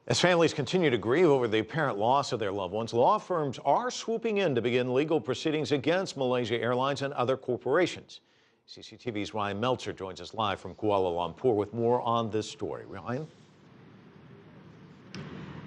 As families continue to grieve over the apparent loss of their loved ones, law firms are swooping in to begin legal proceedings against Malaysia Airlines and other corporations. CCTV's Rian Maelzer joins us live from Kuala Lumpur with more on this story. Ryan?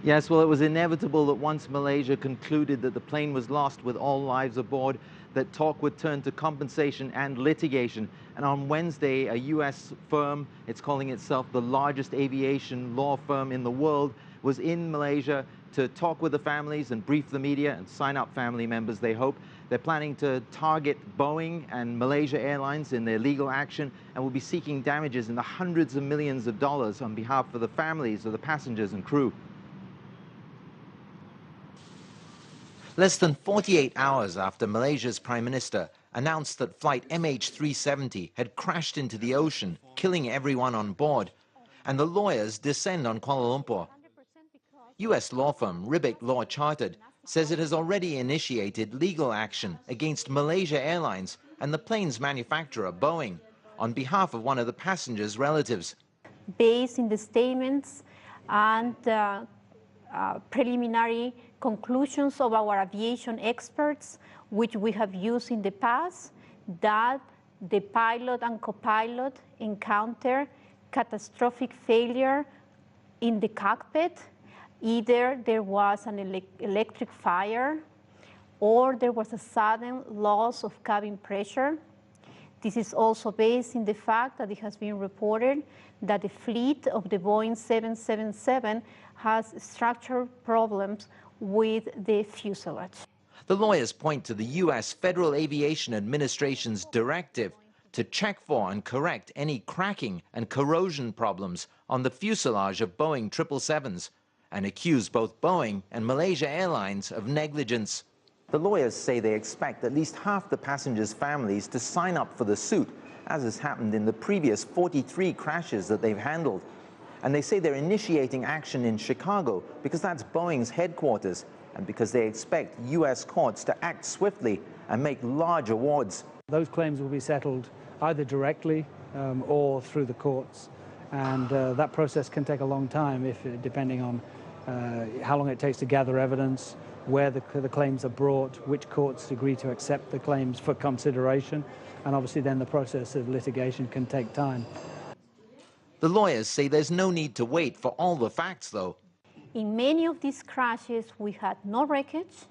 Yes, well, it was inevitable that once Malaysia concluded that the plane was lost with all lives aboard, that talk would turn to compensation and litigation. And on Wednesday, a U.S. firm, it's calling itself the largest aviation law firm in the world, was in Malaysia to talk with the families and brief the media and sign up family members, they hope. They're planning to target Boeing and Malaysia Airlines in their legal action and will be seeking damages in the hundreds of millions of dollars on behalf of the families of the passengers and crew. Less than 48 hours after Malaysia's Prime Minister announced that flight MH370 had crashed into the ocean, killing everyone on board, and the lawyers descend on Kuala Lumpur. U.S. law firm Ribic Law Chartered says it has already initiated legal action against Malaysia Airlines and the plane's manufacturer, Boeing, on behalf of one of the passengers' relatives. Based in the statements and preliminary conclusions of our aviation experts, which we have used in the past, that the pilot and co-pilot encountered catastrophic failure in the cockpit. Either there was an electric fire or there was a sudden loss of cabin pressure. This is also based in the fact that it has been reported that the fleet of the Boeing 777 has structural problems with the fuselage. The lawyers point to the U.S. Federal Aviation Administration's directive to check for and correct any cracking and corrosion problems on the fuselage of Boeing 777s and accuse both Boeing and Malaysia Airlines of negligence. The lawyers say they expect at least half the passengers' families to sign up for the suit, as has happened in the previous 43 crashes that they've handled. And they say they're initiating action in Chicago because that's Boeing's headquarters and because they expect U.S. courts to act swiftly and make large awards. Those claims will be settled either directly or through the courts. And that process can take a long time, depending on how long it takes to gather evidence, where the claims are brought, which courts agree to accept the claims for consideration, and obviously then the process of litigation can take time. The lawyers say there's no need to wait for all the facts, though. In many of these crashes, we had no wreckage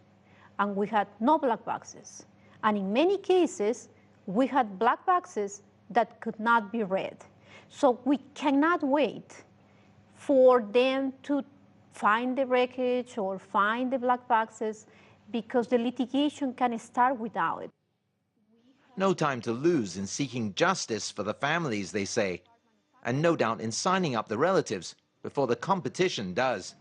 and we had no black boxes. And in many cases, we had black boxes that could not be read. So we cannot wait for them to find the wreckage or find the black boxes because the litigation can start without it. No time to lose in seeking justice for the families, they say, and no doubt in signing up the relatives before the competition does.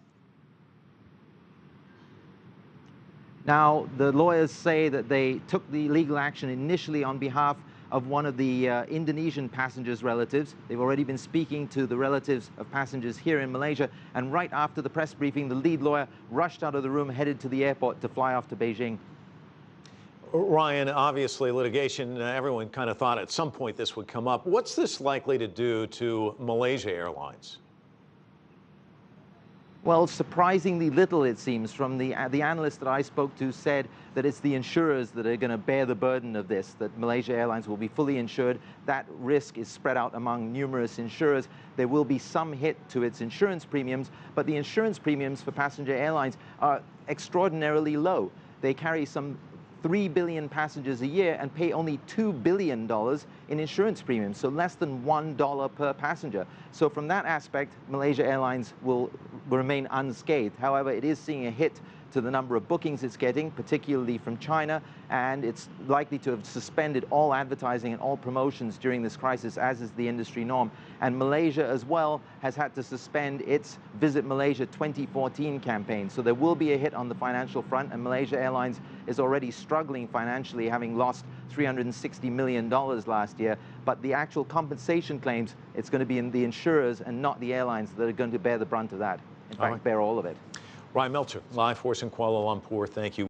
Now, the lawyers say that they took the legal action initially on behalf of one of the Indonesian passengers' relatives. They've already been speaking to the relatives of passengers here in Malaysia, and right after the press briefing, the lead lawyer rushed out of the room, headed to the airport to fly off to Beijing. Ryan, obviously litigation, everyone kind of thought at some point this would come up. What's this likely to do to Malaysia Airlines? Well, surprisingly little, it seems. From the analyst that I spoke to said that it's the insurers that are going to bear the burden of this, that Malaysia Airlines will be fully insured. That risk is spread out among numerous insurers. There will be some hit to its insurance premiums, but the insurance premiums for passenger airlines are extraordinarily low. They carry some 3 billion passengers a year and pay only $2 billion in insurance premiums, so less than $1 per passenger. So from that aspect, Malaysia Airlines will remain unscathed. However, it is seeing a hit to the number of bookings it's getting, particularly from China, and it's likely to have suspended all advertising and all promotions during this crisis, as is the industry norm. And Malaysia as well has had to suspend its Visit Malaysia 2014 campaign. So there will be a hit on the financial front, and Malaysia Airlines is already struggling financially, having lost $360 million last year. But the actual compensation claims, it's going to be in the insurers and not the airlines that are going to bear the brunt of that. In fact, bear all of it. Rian Maelzer, live for us in Kuala Lumpur. Thank you.